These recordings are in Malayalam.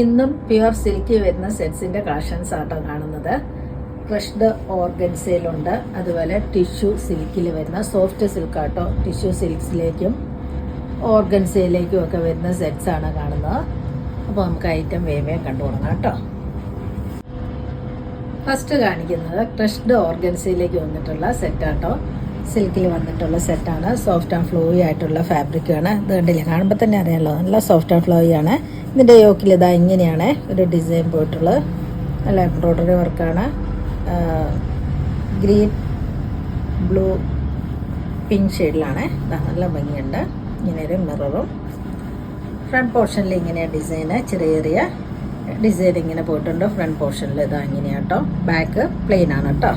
ഇന്നും പ്യുവർ സിൽക്കി വരുന്ന സെറ്റ്സിന്റെ കളക്ഷൻസ് ആട്ടോ കാണുന്നത്. ക്രഷ്ഡ് ഓർഗൻസയിലുണ്ട്, അതുപോലെ ടിഷ്യൂ സിൽക്കിൽ വരുന്ന സോഫ്റ്റ് സിൽക്ക് ആട്ടോ. ടിഷ്യൂ സിൽക്സിലേക്കും ഓർഗൻസയിലേക്കും ഒക്കെ വരുന്ന സെറ്റ്സ് ആണ് കാണുന്നത്. അപ്പോൾ നമുക്ക് ഐറ്റം വേഗം കണ്ടു തുടങ്ങാം കേട്ടോ. ഫസ്റ്റ് കാണിക്കുന്നത് ക്രഷ്ഡ് ഓർഗൻസയിലേക്ക് വന്നിട്ടുള്ള സെറ്റാട്ടോ. സിൽക്കിൽ വന്നിട്ടുള്ള സെറ്റാണ്. സോഫ്റ്റ് ആൻഡ് ഫ്ലോയി ആയിട്ടുള്ള ഫാബ്രിക്കാണ്. ഇത് കണ്ടില്ല, കാണുമ്പോൾ തന്നെ അറിയാമല്ലോ, നല്ല സോഫ്റ്റ് ആൻഡ് ഫ്ലോയി ആണ്. ഇതിൻ്റെ യോക്കിൽ ഇതാ ഇങ്ങനെയാണ് ഒരു ഡിസൈൻ പോയിട്ടുള്ളത്. നല്ല എംബ്രോയ്ഡറി വർക്കാണ്. ഗ്രീൻ, ബ്ലൂ, പിങ്ക് ഷെയ്ഡിലാണ്. ഇതാ നല്ല ഭംഗിയുണ്ട്. ഇങ്ങനെ ഒരു മിററും ഫ്രണ്ട് പോർഷനിൽ ഇങ്ങനെ ഡിസൈന് ചെറിയ ചെറിയ ഡിസൈൻ ഇങ്ങനെ പോയിട്ടുണ്ട്. ഫ്രണ്ട് പോർഷനിൽ ഇതാ ഇങ്ങനെയാട്ടോ. ബാക്ക് പ്ലെയിൻ ആണ് കേട്ടോ.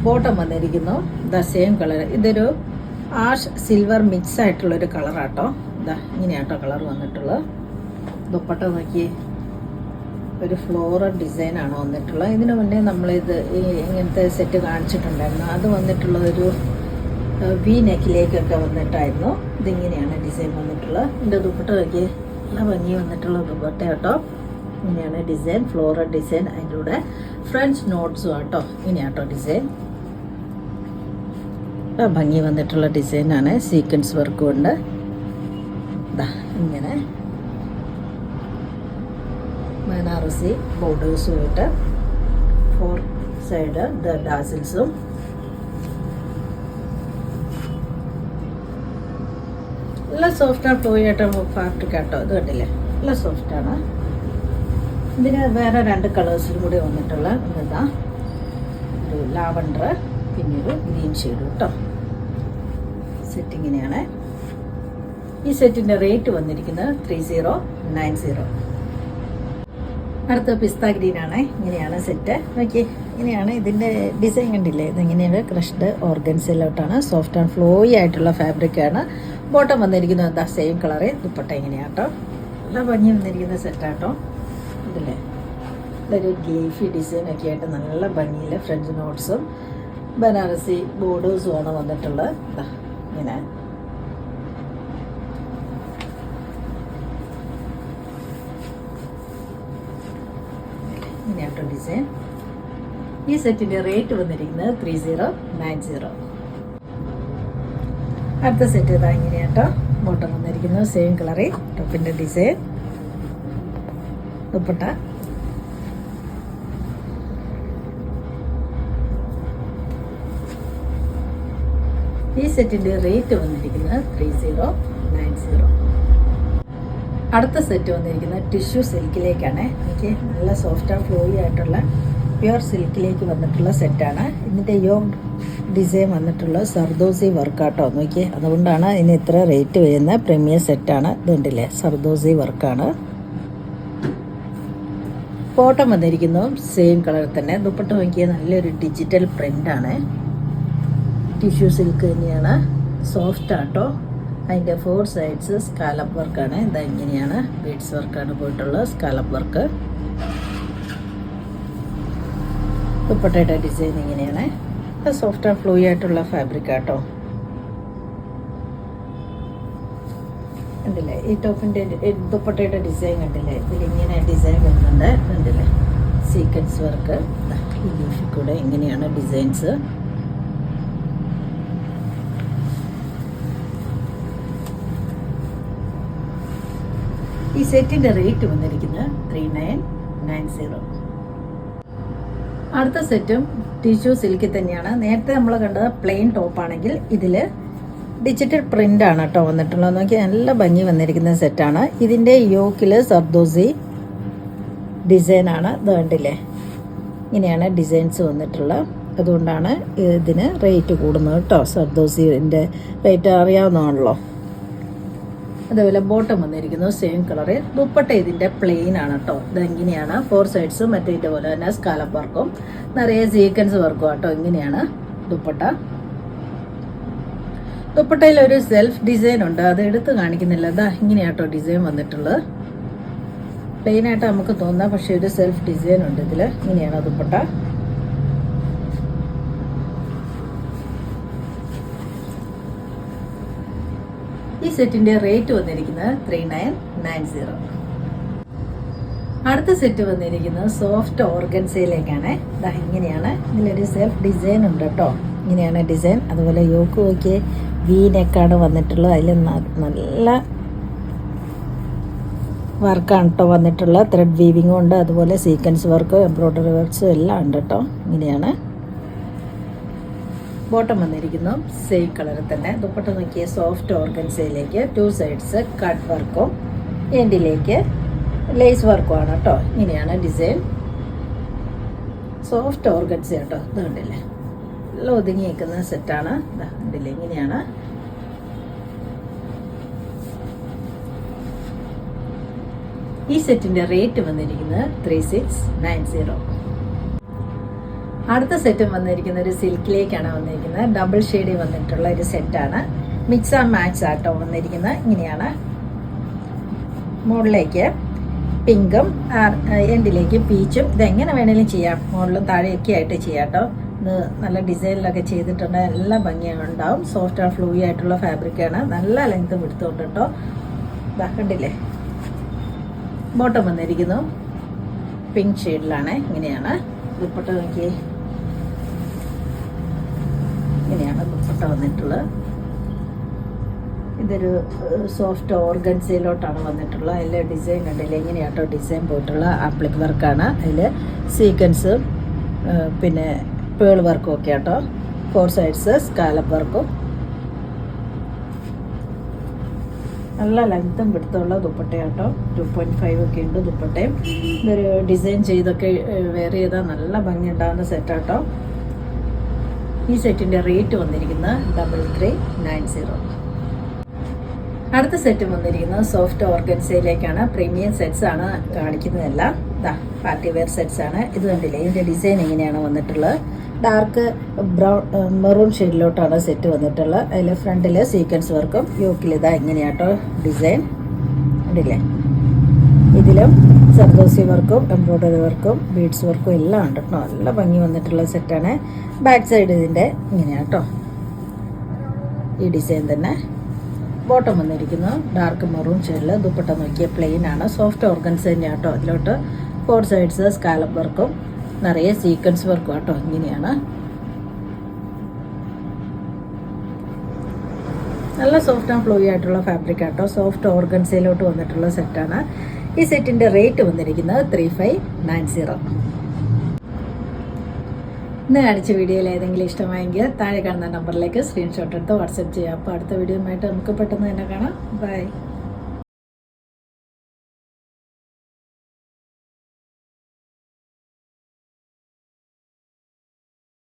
ബോട്ടം വന്നിരിക്കുന്നു ദ സെയിം കളർ. ഇതൊരു ആഷ് സിൽവർ മിക്സ് ആയിട്ടുള്ളൊരു കളറാട്ടോ. ഇതാ ഇങ്ങനെയാട്ടോ കളർ വന്നിട്ടുള്ളത്. ദുപ്പട്ട നോക്കി ഒരു ഫ്ലോറൽ ഡിസൈനാണ് വന്നിട്ടുള്ളത്. ഇതിനു മുന്നേ നമ്മളിത് ഇങ്ങനത്തെ സെറ്റ് കാണിച്ചിട്ടുണ്ടായിരുന്നു. അത് വന്നിട്ടുള്ളതൊരു വി നെക്കിലേക്കൊക്കെ വന്നിട്ടായിരുന്നു. ഇതിങ്ങനെയാണ് ഡിസൈൻ വന്നിട്ടുള്ളത്. ഇതിൻ്റെ ദുപ്പട്ട നോക്കി നല്ല ഭംഗി വന്നിട്ടുള്ള ദുപ്പട്ട കേട്ടോ. ഇങ്ങനെയാണ് ഡിസൈൻ, ഫ്ലോറൽ ഡിസൈൻ. അതിൻ്റെ കൂടെ ഫ്രഞ്ച് നോട്ട്സും ആട്ടോ. ഇങ്ങനെയാട്ടോ ഡിസൈൻ. ഭംഗി വന്നിട്ടുള്ള ഡിസൈനാണ്. സീക്വൻസ് വർക്കും ഉണ്ട്. ഇങ്ങനെ ബനാറസി ബോർഡേഴ്സുമായിട്ട് 4 സൈഡ് ഡാസിൽസും നല്ല സോഫ്റ്റ് ആൻഡ് ഫ്ലോയി ആയിട്ട് ഫാബ്രിക് ആട്ടോ. ഇത് കണ്ടില്ലേ, നല്ല സോഫ്റ്റാണ്. ഇതിന് വേറെ 2 കളേഴ്സിലും കൂടി വന്നിട്ടുള്ള ഇതാ ഒരു ലാവണ്ടർ, പിന്നെ ഒരു ഗ്രീൻ ഷെയ്ഡ് കേട്ടോ. സെറ്റ് ഇങ്ങനെയാണ്. ഈ സെറ്റിൻ്റെ റേറ്റ് വന്നിരിക്കുന്നത് 3090. അടുത്ത പിസ്ത ഗ്രീൻ ആണ്. ഇങ്ങനെയാണ് സെറ്റ്. ഓക്കെ, ഇങ്ങനെയാണ് ഇതിൻ്റെ ഡിസൈൻ. കണ്ടില്ലേ, ഇതിങ്ങനെയാണ് ക്രഷ്ഡ് ഓർഗൻസിലോട്ടാണ്. സോഫ്റ്റ് ആൻഡ് ഫ്ലോയി ആയിട്ടുള്ള ഫാബ്രിക്കാണ്. ബോട്ടം വന്നിരിക്കുന്നത് എന്താ സെയിം കളറ്. ദുപ്പട്ട ഇങ്ങനെയാട്ടോ. നല്ല ഭംഗി വന്നിരിക്കുന്ന സെറ്റാട്ടോ. ഇതില്ലേ ഇതൊരു ഗ്ലീഫി ഡിസൈനൊക്കെ ആയിട്ട് നല്ല ഭംഗിയിൽ ഫ്രഞ്ച് നോട്ട്സും ബനാറസി ബോർഡേഴ്സും ആണ് വന്നിട്ടുള്ളത്. ഇങ്ങനെ ഇങ്ങനെയാട്ടോ ഡിസൈൻ. ഈ സെറ്റിൻ്റെ റേറ്റ് വന്നിരിക്കുന്നത് 3090. അടുത്ത സെറ്റ് ഇതാ ഇങ്ങനെയാട്ടോ. ബോട്ടം വന്നിരിക്കുന്നത് സെയിം കളറ്. ടോപ്പിൻ്റെ ഡിസൈൻ, ദുപ്പട്ട. ഈ സെറ്റിൻ്റെ റേറ്റ് വന്നിരിക്കുന്നത് 3090. അടുത്ത സെറ്റ് വന്നിരിക്കുന്നത് ടിഷ്യൂ സിൽക്കിലേക്കാണ്. എനിക്ക് നല്ല സോഫ്റ്റ് ആൻഡ് ഫ്ലോയി ആയിട്ടുള്ള പ്യുവർ സിൽക്കിലേക്ക് വന്നിട്ടുള്ള സെറ്റാണ്. ഇതിൻ്റെ യോഗ് ഡിസൈൻ വന്നിട്ടുള്ള സർദോസി വർക്കാട്ടോ. നോക്കിയേ, അതുകൊണ്ടാണ് ഇതിന് ഇത്ര റേറ്റ് വരുന്ന പ്രീമിയം സെറ്റാണ്. ഇതുണ്ടല്ലേ, സർദോസി വർക്കാണ്. ബോട്ടം വന്നിരിക്കുന്നു സെയിം കളർ തന്നെ. ദുപ്പട്ട നോക്കിയാൽ നല്ലൊരു ഡിജിറ്റൽ പ്രിൻ്റാണ്. ടിഷ്യൂ സിൽക്ക് തന്നെയാണ്. സോഫ്റ്റ് ആട്ടോ. അതിൻ്റെ 4 സൈഡ്സ് സ്കാലപ്പ് വർക്കാണ്. ഇതാ ഇങ്ങനെയാണ് ബീഡ്സ് വർക്കാണ് പോയിട്ടുള്ളത്. Scallop work. ദുപ്പട്ടയുടെ ഡിസൈൻ ഇങ്ങനെയാണ്. സോഫ്റ്റ് ആൻഡ് ഫ്ലോയി ആയിട്ടുള്ള ഫാബ്രിക് ആട്ടോ. കണ്ടില്ലേ, ഈ ടോപ്പിൻ്റെ ദുപ്പട്ടയുടെ ഡിസൈൻ കണ്ടില്ലേ, ഇതിലിങ്ങനെ ഡിസൈൻ വരുന്നുണ്ട്. കണ്ടില്ലേ, സീക്വൻസ് വർക്ക്. ഈ ലീഫിൽ കൂടെ ഇങ്ങനെയാണ് ഡിസൈൻസ്. ഈ സെറ്റിൻ്റെ റേറ്റ് വന്നിരിക്കുന്നത് 3990. അടുത്ത സെറ്റും ടിഷ്യൂ സിൽക്കിൽ തന്നെയാണ്. നേരത്തെ നമ്മൾ കണ്ടത് പ്ലെയിൻ ടോപ്പാണെങ്കിൽ ഇതിൽ ഡിജിറ്റൽ പ്രിൻ്റ് ആണ് കേട്ടോ വന്നിട്ടുള്ളത്. നോക്കി നല്ല ഭംഗി വന്നിരിക്കുന്ന സെറ്റാണ്. ഇതിൻ്റെ യോക്കിൽ സർദോസി ഡിസൈനാണ്. ഇത് കണ്ടില്ലേ, ഇങ്ങനെയാണ് ഡിസൈൻസ് വന്നിട്ടുള്ളത്. അതുകൊണ്ടാണ് ഇതിന് റേറ്റ് കൂടുന്നത് കേട്ടോ. സർദോസിൻ്റെ റേറ്റ് അറിയാവുന്നതാണല്ലോ. അതേപോലെ ബോട്ടം വന്നിരിക്കുന്നത് സെയിം കളറ്. ദുപ്പട്ട ഇതിൻ്റെ പ്ലെയിൻ ആണ് കേട്ടോ. ഇതെങ്ങനെയാണ് 4 സൈഡ്സും മറ്റേ ഇതുപോലെ തന്നെ സ്കാലപ്പ് വർക്കും നിറയെ സീക്വൻസ് വർക്കും കേട്ടോ. ഇങ്ങനെയാണ് ദുപ്പട്ട. ദുപ്പട്ടയിൽ ഒരു സെൽഫ് ഡിസൈൻ ഉണ്ട്, അത് എടുത്ത് കാണിക്കുന്നില്ല. ഇതാ ഇങ്ങനെയാട്ടോ ഡിസൈൻ വന്നിട്ടുള്ളത്. പ്ലെയിൻ ആയിട്ട് നമുക്ക് തോന്നാം, പക്ഷേ ഒരു സെൽഫ് ഡിസൈൻ ഉണ്ട് ഇതിൽ. ഇങ്ങനെയാണ് ദുപ്പട്ട. ഈ സെറ്റിൻ്റെ റേറ്റ് വന്നിരിക്കുന്നത് 3990. അടുത്ത സെറ്റ് വന്നിരിക്കുന്നത് സോഫ്റ്റ് ഓർഗൻസയിലേക്കാണ്. ഇതാ ഇങ്ങനെയാണ്. ഇതിലൊരു സെൽഫ് ഡിസൈൻ ഉണ്ട് കേട്ടോ. ഇങ്ങനെയാണ് ഡിസൈൻ. അതുപോലെ യോക്ക് നോക്കിയ വി നെക്കാണ് വന്നിട്ടുള്ളത്. അതിൽ നല്ല വർക്കാണ് കേട്ടോ വന്നിട്ടുള്ളത്. ത്രെഡ് വീവിങ്ങും ഉണ്ട്, അതുപോലെ സീക്വൻസ് വർക്കും എംബ്രോയ്ഡറി വർക്ക്സും എല്ലാം ഉണ്ട് കേട്ടോ. ഇങ്ങനെയാണ് ബോട്ടം വന്നിരിക്കുന്നു. സെയിം കളറിൽ തന്നെ. ദുപ്പട്ട നോക്കിയ സോഫ്റ്റ് ഓർഗൻസയിലേക്ക് 2 സൈഡ്സ് കട്ട് വർക്കും എൻഡിലേക്ക് ലേസ് വർക്കുമാണ് കേട്ടോ. ഇങ്ങനെയാണ് ഡിസൈൻ. സോഫ്റ്റ് ഓർഗൻസ കേട്ടോ. ഇത് കണ്ടില്ലേ, നല്ല ഒതുങ്ങി നിൽക്കുന്ന സെറ്റാണ്. ഇതാ കണ്ടില്ലേ, ഇങ്ങനെയാണ്. ഈ സെറ്റിന്റെ റേറ്റ് വന്നിരിക്കുന്നത് 3690. അടുത്ത സെറ്റും വന്നിരിക്കുന്ന ഒരു സിൽക്കിലേക്കാണ് വന്നിരിക്കുന്നത്. ഡബിൾ ഷെയ്ഡിൽ വന്നിട്ടുള്ള ഒരു സെറ്റാണ്. മിക്സ് ആൻഡ് മാച്ച് ആട്ടോ വന്നിരിക്കുന്നത്. ഇങ്ങനെയാണ്. മുകളിലേക്ക് പിങ്കും എൻഡിലേക്ക് പീച്ചും. ഇതെങ്ങനെ വേണേലും ചെയ്യാം, മുകളിലും താഴെയൊക്കെ ആയിട്ട് ചെയ്യാം കേട്ടോ. ഇത് നല്ല ഡിസൈനിലൊക്കെ ചെയ്തിട്ടുണ്ട്. നല്ല ഭംഗിയുണ്ടാവും. സോഫ്റ്റ് ആൻഡ് ഫ്ലൂയി ആയിട്ടുള്ള ഫാബ്രിക്കാണ്. നല്ല ലെങ്ത് വിടുത്തുണ്ട് കേട്ടോ. കണ്ടില്ലേ. ബോട്ടം വന്നിരിക്കുന്നു പിങ്ക് ഷെയ്ഡിലാണ്. ഇങ്ങനെയാണ് ദുപ്പട്ട നോക്കി. ഇങ്ങനെയാണ് ദുപ്പട്ട വന്നിട്ടുള്ളത്. ഇതൊരു സോഫ്റ്റ് ഓർഗൻസയിലോട്ടാണ് വന്നിട്ടുള്ളത്. അതിൽ ഡിസൈൻ കണ്ടില്ല, എങ്ങനെയാട്ടോ ഡിസൈൻ പോയിട്ടുള്ള ആപ്ലിക് വർക്കാണ്. അതിൽ സീക്വൻസും പിന്നെ പേൾ വർക്കും ഒക്കെ ആട്ടോ. 4 സൈഡ്സ് സ്കാലപ്പ് വർക്കും. നല്ല ലെങ്ത്തും പിടുത്തമുള്ള ദുപ്പട്ടയാട്ടോ. 2.5 ഒക്കെ ഉണ്ട് ദുപ്പട്ടയും. ഇതൊരു ഡിസൈൻ ചെയ്തൊക്കെ വെയർ ചെയ്താൽ നല്ല ഭംഗി ഉണ്ടാകുന്ന സെറ്റാട്ടോ. ഈ സെറ്റിൻ്റെ റേറ്റ് വന്നിരിക്കുന്നത് 3390. അടുത്ത സെറ്റ് വന്നിരിക്കുന്നത് സോഫ്റ്റ് ഓർഗൻസയിലേക്കാണ്. പ്രീമിയം സെറ്റ്സ് ആണ് കാണിക്കുന്നതെല്ലാം. ഇതാ പാർട്ടി വെയർ സെറ്റ്സ് ആണ്. ഇത് കണ്ടില്ലേ, ഇതിൻ്റെ ഡിസൈൻ എങ്ങനെയാണ് വന്നിട്ടുള്ളത്. ഡാർക്ക് മെറൂൺ ഷെയ്ഡിലോട്ടാണ് സെറ്റ് വന്നിട്ടുള്ളത്. അതിൽ ഫ്രണ്ടിൽ സീക്വൻസ് വർക്കും യോക്കിൽ ഇതാ ഇങ്ങനെയാട്ടോ ഡിസൈൻ കണ്ടില്ലേ. ഇതിലും സർദോസി വർക്കും എംബ്രോയ്ഡറി വർക്കും ബീഡ്സ് വർക്കും എല്ലാം ഉണ്ട് കേട്ടോ. നല്ല ഭംഗി വന്നിട്ടുള്ള സെറ്റാണ്. ബാക്ക് സൈഡ് ഇതിൻ്റെ ഇങ്ങനെയാട്ടോ, ഈ ഡിസൈൻ തന്നെ. ബോട്ടം വന്നിരിക്കുന്നു ഡാർക്ക് മെറൂൺ ഷെയ്ഡിൽ. ദുപ്പട്ട നോക്കിയ പ്ലെയിൻ ആണ്. സോഫ്റ്റ് ഓർഗൻസ് തന്നെയാണ് കേട്ടോ. അതിലോട്ട് 4 സൈഡ്സ് സ്കാലപ്പ് വർക്കും നിറയെ സീക്വൻസ് വർക്കും കേട്ടോ. ഇങ്ങനെയാണ്. നല്ല സോഫ്റ്റ് ആൻഡ് ഫ്ലോയി ആയിട്ടുള്ള ഫാബ്രിക് ആട്ടോ. സോഫ്റ്റ് ഓർഗൻസയിലോട്ട് വന്നിട്ടുള്ള സെറ്റാണ്. ഈ സെറ്റിൻ്റെ റേറ്റ് വന്നിരിക്കുന്നത് 3590. ഇന്ന് കാണിച്ച വീഡിയോയിൽ ഏതെങ്കിലും ഇഷ്ടമായെങ്കിൽ താഴെ കാണുന്ന നമ്പറിലേക്ക് സ്ക്രീൻഷോട്ട് എടുത്ത് വാട്സപ്പ് ചെയ്യാം. അപ്പോൾ അടുത്ത വീഡിയോയുമായിട്ട് നമുക്ക് പെട്ടെന്ന് തന്നെ കാണാം. ബൈ.